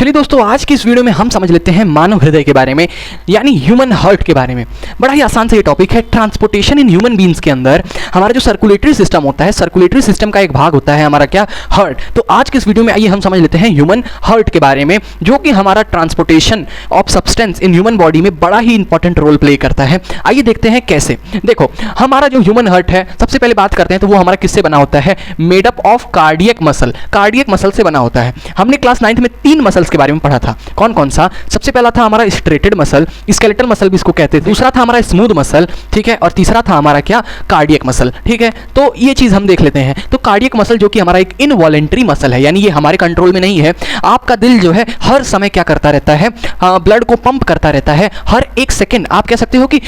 चलिए दोस्तों, आज की इस वीडियो में हम समझ लेते हैं मानव हृदय के बारे में, यानी ह्यूमन हार्ट के बारे में। बड़ा ही आसान से ये टॉपिक है। ट्रांसपोर्टेशन इन ह्यूमन बीइंग्स के अंदर हमारा जो सर्कुलेटरी सिस्टम होता है, सर्कुलेटरी सिस्टम का एक भाग होता है हमारा क्या, हार्ट। तो आज के इस वीडियो में आइए हम समझ लेते हैं ह्यूमन हार्ट के बारे में, जो कि हमारा transportation of substance in human body में बड़ा ही इंपॉर्टेंट रोल प्ले करता है। आइए देखते हैं कैसे। देखो, हमारा जो ह्यूमन हार्ट है, सबसे पहले बात करते हैं तो वो हमारा किससे बना होता है? Made up of cardiac muscle. Cardiac muscle से बना होता है। हमने क्लास 9th में 3 मसल्स के बारे में पढ़ा था। कौन कौन सा? सबसे पहला था हमारा स्ट्रेटेड मसल, स्केलेटल मसल भी इसको कहते थे। दूसरा था हमारा स्मूथ मसल, ठीक है, और तीसरा था हमारा क्या, कार्डियक मसल, ठीक है। तो ये चीज हम देख लेते हैं। तो कार्डियक मसल जो कि हमारा एक इनवॉलेंटरी मसल है, यानी ये हमारे कंट्रोल में नहीं है। आपका दिल जो है हर समय क्या करता रहता है, ब्लड को पंप करता रहता है हर एक सेकेंड। आप कह सकते हो कि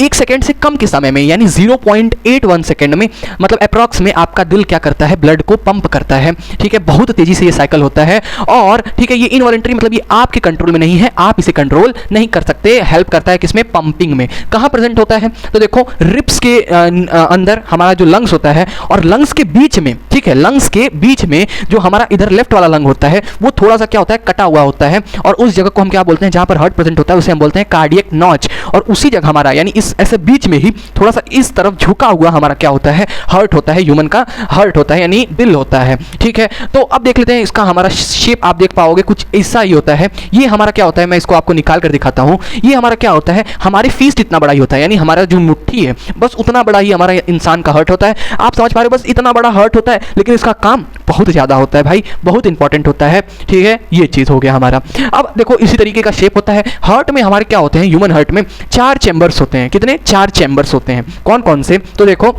1 सेकेंड से कम के समय में, यानी 0.81 सेकेंड में, मतलब अप्रॉक्स में आपका दिल क्या करता है, ब्लड को पंप करता है, ठीक है। बहुत तेजी से ये साइकिल होता है और ठीक है, ये इनवॉलेंटरी मतलब ये आपके कंट्रोल में नहीं है, आप इसे कंट्रोल नहीं कर सकते। हेल्प करता है किसमें? पंपिंग में। कहाँ प्रेजेंट होता है? तो देखो, रिब्स के अंदर हमारा जो लंग्स होता है, और लंग्स के बीच में, ठीक है, लंग्स के बीच में जो हमारा इधर लेफ्ट वाला लंग होता है, वो थोड़ा सा क्या होता है, कटा हुआ होता है, और उस जगह को हम क्या बोलते हैं, जहां पर हार्ट प्रेजेंट होता है, उसे हम बोलते हैं कार्डियक नॉच। और उसी जगह हमारा, यानी इस ऐसे बीच में ही थोड़ा सा इस तरफ झुका हुआ हमारा क्या होता है, हार्ट होता है। ह्यूमन का हार्ट होता है, यानी दिल होता है, ठीक है। तो अब देख लेते हैं इसका हमारा शेप। आप देख पाओगे कुछ ऐसा ही होता है। ये हमारा क्या होता है, मैं इसको आपको निकाल कर दिखाता हूं। ये हमारा क्या होता है, हमारे फीस्ट इतना बड़ा ही होता है, यानी हमारा जो मुट्ठी है बस उतना बड़ा ही हमारा इंसान का हार्ट होता है। आप समझ पा रहे हो, बस इतना बड़ा हार्ट होता है, लेकिन इसका काम बहुत ज्यादा होता है भाई, बहुत इंपॉर्टेंट होता है, ठीक है। ये चीज हो गया हमारा। अब देखो, इसी तरीके का शेप होता है। हार्ट में हमारे क्या होते हैं, ह्यूमन हार्ट में 4 चैम्बर्स होते हैं। कितने? 4 चैम्बर्स होते हैं। कौन कौन से? तो देखो,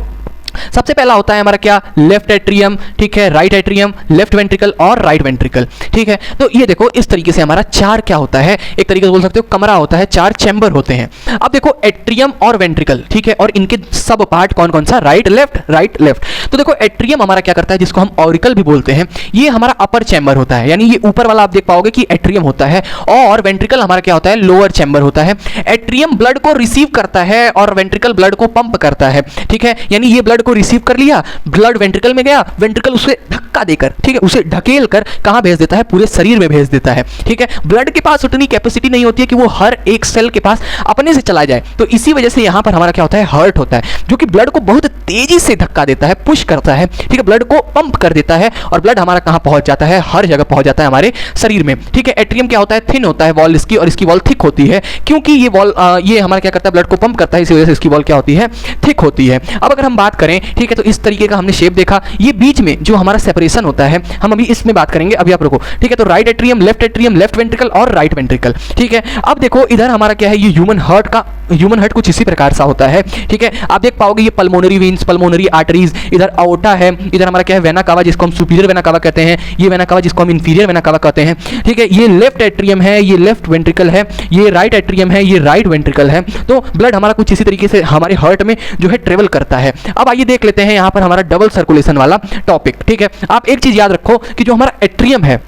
सबसे पहला होता है हमारा क्या, लेफ्ट एट्रियम, ठीक है, राइट एट्रियम, लेफ्ट वेंट्रिकल और राइट वेंट्रिकल, ठीक है। तो ये देखो, इस तरीके से हमारा 4 क्या होता है, एक तरीके से बोल सकते हो कमरा होता है, 4 चैम्बर होते हैं। अब देखो, एट्रियम और वेंट्रिकल, ठीक है, और इनके सब पार्ट कौन कौन सा, राइट लेफ्ट, राइट लेफ्ट। तो देखो, एट्रियम हमारा क्या करता है, जिसको हम ऑरिकल भी बोलते हैं, ये हमारा अपर चैम्बर होता है, यानी ये ऊपर वाला आप देख पाओगे कि एट्रियम होता है, और वेंट्रिकल हमारा क्या होता है, लोअर चैम्बर होता है। एट्रियम ब्लड को रिसीव करता है और वेंट्रिकल ब्लड को पंप करता है, ठीक है, यानी ये ब्लड को रिसीव कर लिया, ब्लड वेंट्रिकल में गया, वेंट्रिकल उसे धक्का देकर, ठीक है, उसे ढकेल कर कहां भेज देता है, पूरे शरीर में भेज देता है, ठीक है। ब्लड के पास उतनी कैपेसिटी नहीं होती है कि वो हर एक सेल के पास अपने से चला जाए, तो इसी वजह से यहां पर हमारा क्या होता है, हार्ट होता है, जो कि ब्लड को बहुत तेजी से धक्का देता है, पुश करता है, ठीक है, ब्लड को पंप कर देता है, और ब्लड हमारा कहां पहुंच जाता है, हर जगह पहुंच जाता है हमारे शरीर में, ठीक है। एट्रियम क्या होता है, थिन होता है वॉल इसकी, और इसकी वॉल थिक होती है, क्योंकि ये वॉल ये हमारा क्या करता है, ब्लड को पंप करता है, इसी वजह से इसकी वॉल क्या होती है, थिक होती है। अब अगर हम बात करें, ठीक है, तो इस तरीके का हमने शेप देखा। ये बीच में जो हमारा सेपरेशन होता है, हम अभी इसमें बात करेंगे, अभी आप रुको, ठीक है। तो राइट एट्रियम, लेफ्ट वेंट्रिकल और राइट वेंट्रिकल, ठीक है। अब देखो, इधर हमारा क्या है, ये ह्यूमन हार्ट कुछ इसी प्रकार सा होता है, ठीक है। आप देख पाओगे ये पल्मोनरी वेन्स, पल्मोनरी आर्टरीज, इधर अओर्टा है, इधर हमारा क्या है, वेना कावा, जिसको हम सुपीरियर वेना कावा कहते हैं, ये वेना कावा जिसको हम इंफीरियर वेना कावा कहते हैं, ठीक है। ये लेफ्ट एट्रियम है, ये लेफ्ट वेंट्रिकल है, ये राइट एट्रियम है, ये राइट वेंट्रिकल है। तो ब्लड हमारा कुछ इसी तरीके से हमारे हार्ट में जो है ट्रेवल करता है। अब आइए देख लेते हैं यहाँ पर हमारा डबल सर्कुलेशन वाला टॉपिक, ठीक है। आप एक चीज याद रखो कि जो हमारा एट्रियम है,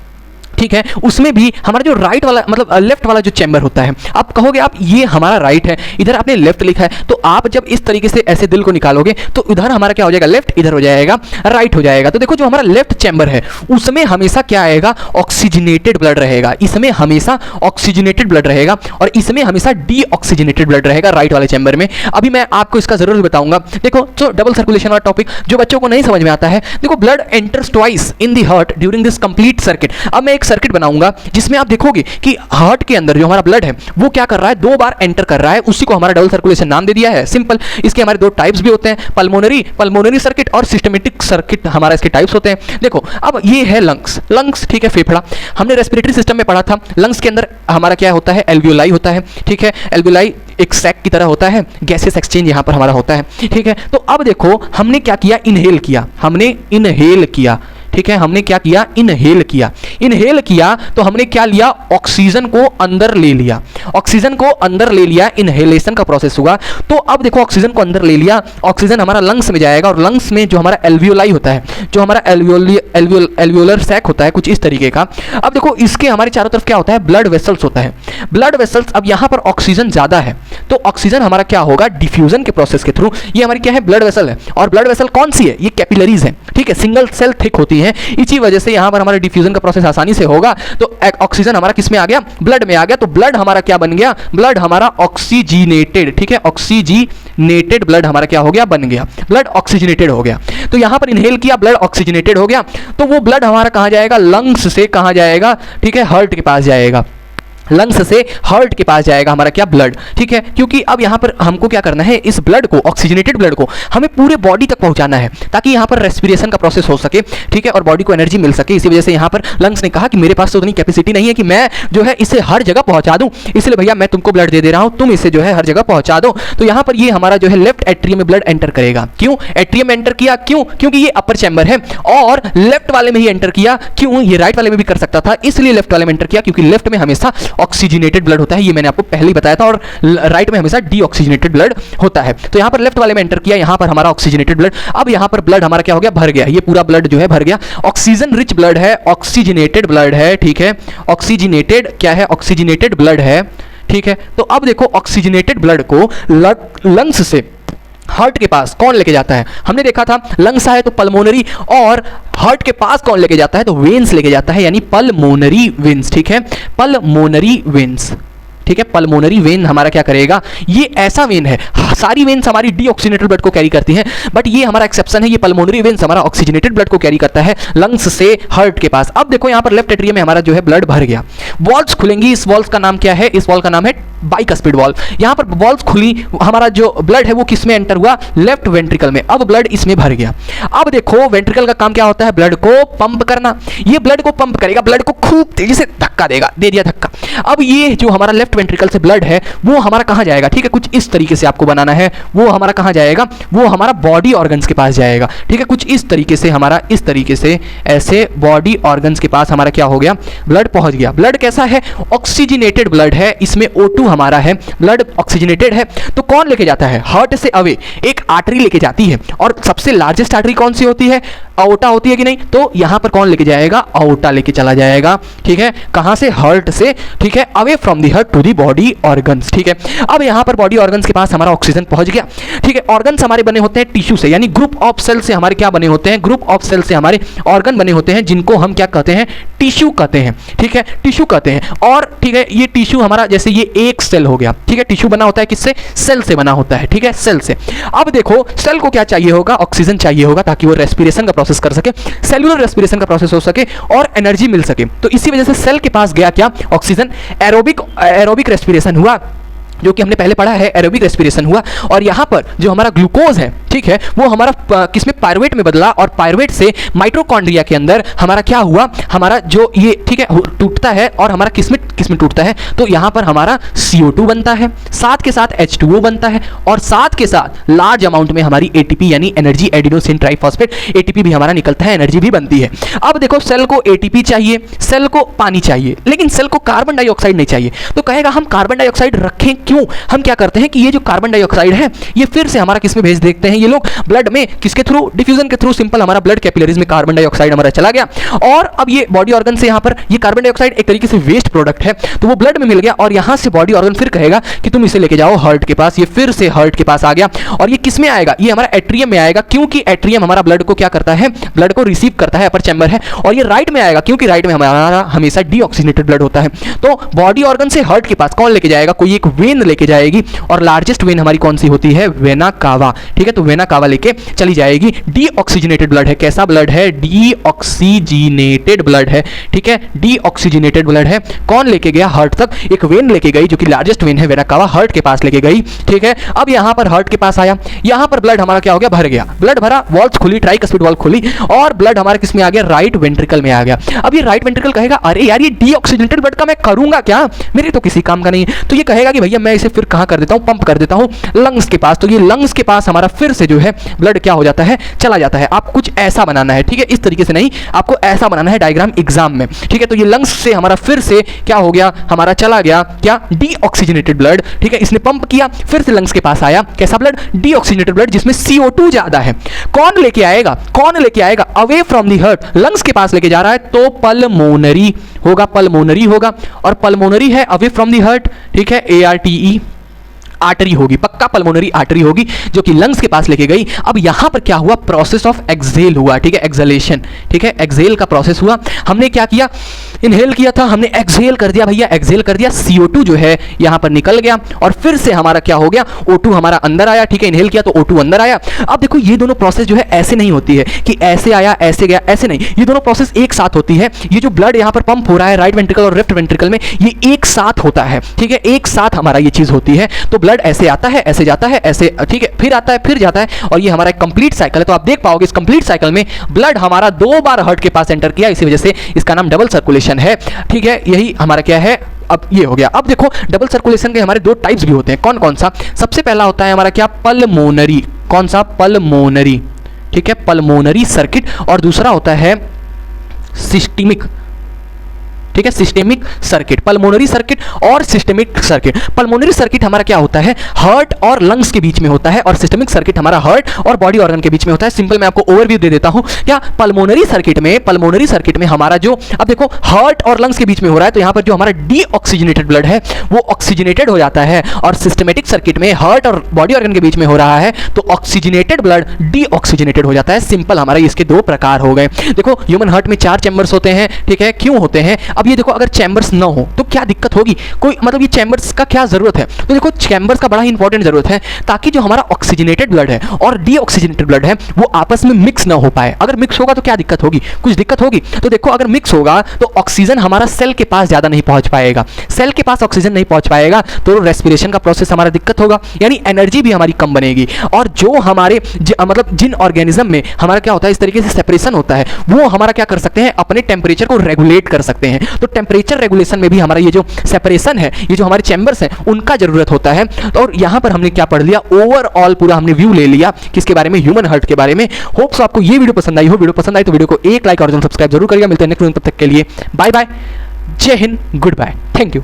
ठीक है, उसमें भी हमारा जो राइट वाला मतलब लेफ्ट वाला जो चैम्बर होता है, आप कहोगे आप ये हमारा राइट है, इधर आपने लेफ्ट लिखा है, तो आप जब इस तरीके से ऐसे दिल को निकालोगे तो इधर हमारा क्या हो जाएगा, लेफ्ट, इधर हो जाएगा राइट हो जाएगा। तो देखो, जो हमारा लेफ्ट चैम्बर है उसमें हमेशा क्या आएगा, ऑक्सीजनेटेड ब्लड रहेगा, इसमें हमेशा ऑक्सीजनेटेड ब्लड रहेगा, और इसमें हमेशा डीऑक्सीजनेटेड ब्लड रहेगा राइट वाले चैम्बर में। अभी मैं आपको इसका जरूर बताऊंगा। देखो, जो डबल सर्कुलेशन वाला टॉपिक जो बच्चों को नहीं समझ में आता है, देखो, blood enters twice in the heart during this complete circuit. अब मैं एक सर्किट बनाऊंगा जिसमें आप देखोगे कि हार्ट के अंदर जो हमारा ब्लड है वो क्या कर रहा है, 2 बार एंटर कर रहा है, उसी को हमारा डबल सर्कुलेशन नाम दे दिया है, सिंपल। इसके हमारे 2 टाइप्स भी होते हैं, पल्मोनरी सर्किट और सिस्टमेटिक सर्किट, हमारा इसके टाइप्स होते हैं। देखो, अब ये है लंग्स, ठीक है, फेफड़ा। हमने रेस्पिरेटरी सिस्टम में पढ़ा था, लंग्स के अंदर हमारा क्या होता है, एल्वियोलाई होता है, ठीक है। एल्वियोलाई एक सैक की तरह होता है, गैसेस एक्सचेंज यहाँ पर हमारा होता है, ठीक है। तो अब देखो, हमने क्या किया, इनहेल किया, ठीक है, हमने क्या किया, इनहेल किया, तो हमने क्या लिया, ऑक्सीजन को अंदर ले लिया, इनहेलेशन का प्रोसेस हुआ। तो अब देखो, ऑक्सीजन को अंदर ले लिया, ऑक्सीजन हमारा लंग्स में जाएगा, और लंग्स में जो हमारा एल्वियोलाई होता है, जो हमारा एल्वियोलर सैक होता है कुछ इस तरीके का। अब देखो, इसके हमारे चारों तरफ क्या होता है, ब्लड वेसल्स होता है, ब्लड वेसल्स। अब यहाँ पर ऑक्सीजन ज्यादा है, तो ऑक्सीजन हमारा क्या होगा, डिफ्यूजन के प्रोसेस के थ्रू, ये हमारी क्या है, ब्लड वेसल है। और ब्लड वेसल कौन सी है, ये कैपिलरीज है, ठीक है, सिंगल सेल थिक होती है, हैं, इसी वजह से यहाँ पर हमारा डिफ्यूजन का प्रोसेस आसानी से होगा। तो ऑक्सीजन हमारा किस में आ गया, ब्लड में आ गया। तो ब्लड हमारा क्या बन गया, ब्लड हमारा ऑक्सीजनेटेड, ठीक है, ऑक्सीजनेटेड ब्लड हमारा क्या हो गया, बन गया, ब्लड ऑक्सीजनेटेड हो गया। तो यहाँ पर इनहेल किया, ब्लड ऑक्सीजनेटेड हो गया, तो वो ब्लड हमारा कहाँ जाएगा, लंग्स से कहाँ जाएगा, ठीक है, हार्ट के पास जाएगा, लंग्स से हार्ट के पास जाएगा हमारा क्या, ब्लड, ठीक है। क्योंकि अब यहाँ पर हमको क्या करना है, इस ब्लड को, ऑक्सीजनेटेड ब्लड को हमें पूरे बॉडी तक पहुंचाना है, ताकि यहाँ पर रेस्पिरेशन का प्रोसेस हो सके, ठीक है, और बॉडी को एनर्जी मिल सके। इसी वजह से यहाँ पर लंग्स ने कहा कि मेरे पास तो उतनी कैपेसिटी नहीं है कि मैं जो है इसे हर जगह पहुंचा दूं, इसलिए भैया मैं तुमको ब्लड दे रहा हूं, तुम इसे जो है हर जगह पहुंचा दो। तो यहाँ पर ये हमारा जो है लेफ्ट एट्रियम में ब्लड एंटर करेगा। क्यों एट्रियम में एंटर किया, क्यों, क्योंकि ये अपर चैम्बर है, और लेफ्ट वाले में ही एंटर किया, क्यों, ये राइट वाले में भी कर सकता था, इसलिए लेफ्ट वाले में एंटर किया, क्योंकि लेफ्ट में हमेशा ऑक्सीजनेटेड ब्लड होता है, ये मैंने आपको पहले ही बताया था, और राइट में हमेशा डीऑक्सीजनेटेड ब्लड होता है। तो यहां पर लेफ्ट वाले में एंटर किया, यहां पर हमारा ऑक्सीजनेटेड ब्लड, अब यहां पर ब्लड हमारा क्या हो गया, भर गया, ये पूरा ब्लड जो है भर गया, ऑक्सीजन रिच ब्लड है, ऑक्सीजनेटेड ब्लड है, ठीक है, ऑक्सीजनेटेड क्या है, ऑक्सीजनेटेड ब्लड है, ठीक है। तो अब देखो ऑक्सीजनेटेड ब्लड को लंग्स से हार्ट के पास कौन लेके जाता है, हमने देखा था लंग्स है तो पल्मोनरी, और हार्ट के पास कौन लेके जाता है, तो वेन्स लेके जाता है, यानी पल्मोनरी वेन्स, ठीक है, पल्मोनरी वेन्स, ठीक है, पल्मोनरी वेन हमारा क्या करेगा, ये ऐसा वेन है, सारी वेन्स हमारी डीऑक्सीजनेटेड ब्लड को कैरी करती हैं, बट ये हमारा एक्सेप्शन है, ये पल्मोनरी वेन्स हमारा ऑक्सीजनेटेड ब्लड को कैरी करता है लंग्स से हार्ट के पास। अब देखो यहाँ पर लेफ्ट एट्रियम में हमारा जो है ब्लड भर गया, वॉल्व्स खुलेंगी, इस वॉल्व का नाम क्या है, इस वॉल्व का नाम है बाइकस्पिड वॉल्व। यहाँ पर वॉल्व्स खुली, हमारा जो ब्लड है वो किस में एंटर हुआ, लेफ्ट वेंट्रिकल में, अब ब्लड इसमें भर गया। अब देखो वेंट्रिकल का काम क्या होता है, ब्लड को पंप करना, ये ब्लड को पंप करेगा, ब्लड को खूब तेजी से धक्का देगा, दे दिया धक्का। अब ये जो हमारा लेफ्ट वेंट्रिकल से ब्लड है वो हमारा कहां जाएगा, ठीक है, कुछ इस तरीके से आपको बनाना है, वो हमारा कहां जाएगा, वो हमारा बॉडी ऑर्गन्स के पास जाएगा, ठीक है, कुछ इस तरीके से हमारा, इस तरीके से ऐसे बॉडी ऑर्गन्स के पास हमारा क्या हो गया, ब्लड पहुंच गया। ब्लड कैसा है, ऑक्सीजनेटेड ब्लड है, इसमें O2 हमारा है, ब्लड ऑक्सीजनेटेड है, तो कौन लेके जाता है, हार्ट से अवे एक आर्टरी लेके जाती है, और सबसे लार्जेस्ट आर्टरी कौन सी होती है, अओर्टा होती है कि नहीं, तो यहां पर कौन लेके जाएगा, अओर्टा लेके चला जाएगा, ठीक है, कहां से, हार्ट से, ठीक है, away from the heart to the body organs, ठीक है। अब यहां पर बॉडी ऑर्गन्स के पास हमारा ऑक्सीजन पहुंच गया, ठीक है। ऑर्गन्स हमारे बने होते हैं टिश्यू से, यानी ग्रुप ऑफ सेल से हमारे क्या बने होते हैं, ग्रुप ऑफ सेल से हमारे ऑर्गन बने होते हैं, जिनको हम क्या कहते हैं, टिश्यू कहते हैं, ठीक है, टिश्यू कहते हैं। और ठीक है, ये टिश्यू हमारा, जैसे ये एक सेल हो गया, ठीक है, टिश्यू बना होता है किससे, सेल से बना होता है, ठीक है, सेल से। अब देखो सेल को क्या चाहिए होगा, ऑक्सीजन चाहिए होगा, ताकि वो रेस्पिरेशन का प्रोसेस कर सके, सेलुलर रेस्पिरेशन का प्रोसेस हो सके और एनर्जी मिल सके। तो इसी वजह से सेल के पास गया क्या, ऑक्सीजन, एरोबिक रेस्पिरेशन हुआ, जो कि हमने पहले पढ़ा है, एरोबिक रेस्पिरेशन हुआ, और यहाँ पर जो हमारा ग्लूकोज है, ठीक है, वो हमारा किसमें, पायरुवेट में बदला, और पायरुवेट से माइटोकॉन्ड्रिया के अंदर हमारा क्या हुआ, हमारा जो ये, ठीक है, टूटता है, और हमारा किसमें टूटता है, तो यहाँ पर हमारा CO2 बनता है, साथ के साथ H2O बनता है, और साथ के साथ लार्ज अमाउंट में हमारी ATP यानी एनर्जी एडिनोसिन ट्राइफॉस्फेट, ATP भी हमारा निकलता है, एनर्जी भी बनती है। अब देखो सेल को ATP चाहिए, सेल को पानी चाहिए, लेकिन सेल को कार्बन डाइऑक्साइड नहीं चाहिए। तो कहेगा हम कार्बन डाइऑक्साइड रखें क्यों, हम क्या करते हैं कि ये जो कार्बन डाइऑक्साइड है ये फिर से हमारा किसमें भेज देखते हैं, ये लोग ब्लड में, किसके थ्रू, डिफ्यूजन के थ्रू, सिंपल हमारा ब्लड कैपिलरीज में कार्बन डाइऑक्साइड हमारा चला गया, और अब ये बॉडी ऑर्गन से यहाँ पर ये कार्बन डाइऑक्साइड एक तरीके से वेस्ट प्रोडक्ट है, तो वो ब्लड में मिल गया, और यहाँ से बॉडी ऑर्गन फिर कहेगा कि तुम इसे लेके जाओ हार्ट के पास, ये फिर से हार्ट के पास आ गया, और ये किसमें आएगा, ये हमारा एट्रियम में आएगा, क्योंकि एट्रियम हमारा ब्लड को क्या करता है, ब्लड को रिसीव करता है, अपर चैम्बर है, और ये राइट में आएगा, क्योंकि राइट में हमारा हमेशा डीऑक्सीजनेटेड ब्लड होता है। तो बॉडी ऑर्गन से हार्ट के पास कौन लेके जाएगा, कोई एक वेन लेके जाएगी, और लार्जेस्ट वेन हमारी कौन सी होती है, वेना कावा, ठीक है, तो वेना कावा लेके चली जाएगी। डीऑक्सीजनेटेड ब्लड है, कैसा ब्लड है, डीऑक्सीजनेटेड ब्लड है, ठीक है, डीऑक्सीजनेटेड ब्लड है, कौन लेके गया, हार्ट तक एक वेन लेके गई, जो कि लार्जेस्ट वेन है, वेना कावा, हार्ट के पास लेके गई, ठीक है। अब यहां पर हार्ट के पास आया, यहां पर ब्लड हमारा क्या हो गया, भर गया, ब्लड भरा, वॉल्व्स खुली, ट्राइकस्पिड वॉल्व खुली, और ब्लड हमारे किसमें आ गया, राइट वेंट्रिकल में आ गया। अब ये राइट वेंट्रिकल कहेगा अरे यार ये डीऑक्सीजनेटेड ब्लड का मैं करूंगा क्या, मेरे तो किसी काम का नहीं है, तो ये कहेगा कि भैया मैं इसे फिर कहां कर देता हूं, पंप कर देता हूं लंग्स के पास। तो ये लंग्स के पास हमारा फिर से जो है ब्लड क्या हो जाता है, चला जाता है। आप कुछ ऐसा बनाना है, ठीक है, इस तरीके से नहीं, आपको ऐसा बनाना है डायग्राम एग्जाम में, ठीक है। तो ये लंग्स से हमारा फिर से क्या हो गया, हमारा चला गया क्या, डीऑक्सीजनेटेड ब्लड, ठीक है, इसने पंप किया, फिर से लंग्स के पास आया, कैसा ब्लड, डीऑक्सीजनेटेड ब्लड, जिसमें CO2 ज्यादा है। कौन लेके आएगा, कौन लेके आएगा, away from the heart, lungs के पास लेके जा रहा है, तो पल्मोनरी होगा, पल्मोनरी होगा, और पल्मोनरी है अवे फ्रॉम द हार्ट, ठीक है, ARTE, आर्टरी होगी, पक्का पल्मोनरी आर्टरी होगी जो कि लंग्स के पास लेके गई। अब यहां पर क्या हुआ, प्रोसेस ऑफ एक्सहेल हुआ, ठीक है, एक्सहेलेशन, ठीक है, एक्सहेल का प्रोसेस हुआ। हमने क्या किया, इनहेल किया था, हमने एक्सहेल कर दिया भैया, एक्सहेल कर दिया, CO2 जो है यहां पर निकल गया और फिर से हमारा क्या हो गया, O2 हमारा अंदर आया, ठीक है, इनहेल किया तो O2 अंदर आया। अब देखो ये दोनों प्रोसेस जो है ऐसे नहीं होती है कि ऐसे आया ऐसे गया, ऐसे नहीं, ये दोनों प्रोसेस एक साथ होती है। ये जो ब्लड यहां पर पंप हो रहा है राइट वेंट्रिकल और लेफ्ट वेंट्रिकल में, ये एक साथ होता है, ठीक है, एक साथ हमारा ये चीज होती है। तो ब्लड ऐसे आता है, ऐसे जाता है, ऐसे, ठीक है, फिर आता है, फिर जाता है, और ये हमारा एक कंप्लीट साइकिल है। तो आप देख पाओगे इस कंप्लीट साइकिल में ब्लड हमारा 2 बार हार्ट के पास एंटर किया, इसी वजह से इसका नाम डबल सर्कुलेशन है, ठीक है, यही हमारा क्या है। अब ये हो गया। अब देखो डबल सर्कुलेशन के हमारे 2 टाइप्स भी होते हैं, कौन कौन सा। सबसे पहला होता है हमारा क्या, पल्मोनरी, कौन सा, पल्मोनरी, ठीक है, पल्मोनरी सर्किट, और दूसरा होता है सिस्टेमिक, ठीक है, सिस्टेमिक सर्किट, पल्मोनरी सर्किट और सिस्टेमिक सर्किट। पल्मोनरी सर्किट हमारा क्या होता है, हार्ट और लंग्स के बीच में होता है, और सिस्टेमिक सर्किट हमारा हार्ट और बॉडी ऑर्गन के बीच में होता है। सिंपल मैं आपको ओवरव्यू दे देता हूं। क्या पल्मोनरी सर्किट में हमारा जो, अब देखो हार्ट और लंग्स के बीच में हो रहा है, तो यहां पर जो हमारा डीऑक्सीजनेटेड ब्लड है वो ऑक्सीजनेटेड हो जाता है, और सिस्टेमेटिक सर्किट में हार्ट और बॉडी ऑर्गन के बीच में हो रहा है तो ऑक्सीजनेटेड ब्लड डीऑक्सीजनेटेड हो जाता है। सिंपल हमारा इसके 2 प्रकार हो गए। देखो ह्यूमन हार्ट में 4 चैम्बर्स होते हैं, ठीक है, क्यों होते हैं। अब ये देखो अगर चैम्बर्स ना हो तो क्या दिक्कत होगी, कोई मतलब ये चैम्बर्स का क्या जरूरत है, तो देखो चैम्बर्स का बड़ा ही इंपॉर्टेंट जरूरत है, ताकि जो हमारा ऑक्सीजनेटेड ब्लड है और डीऑक्सीजनेटेड ब्लड है वो आपस में मिक्स ना हो पाए। अगर मिक्स होगा तो क्या दिक्कत होगी, कुछ दिक्कत होगी। तो देखो अगर मिक्स होगा तो ऑक्सीजन हमारा सेल के पास ज्यादा नहीं पहुंच पाएगा, सेल के पास ऑक्सीजन नहीं पहुंच पाएगा तो रेस्पिरेशन का प्रोसेस हमारा दिक्कत होगा, यानी एनर्जी भी हमारी कम बनेगी। और जो हमारे मतलब जिन ऑर्गेनिज्म में हमारा क्या होता है, इस तरीके से सेपरेशन होता है, वो हमारा क्या कर सकते हैं, अपने टेम्परेचर को रेगुलेट कर सकते हैं। तो टेम्परेचर रेगुलेशन में भी हमारा ये जो सेपरेशन है, ये जो हमारे चैम्बर्स हैं उनका जरूरत होता है। और यहां पर हमने क्या पढ़ लिया, ओवरऑल पूरा हमने व्यू ले लिया किसके बारे में, ह्यूमन हार्ट के बारे में। होप्स आपको ये वीडियो पसंद आई हो। वीडियो पसंद आई तो वीडियो को एक लाइक और सब्सक्राइब जरूर करिएगा। मिलते हैं नेक्स्ट वीडियो, तब तक के लिए बाय बाय, जय हिंद, गुड बाय, थैंक यू।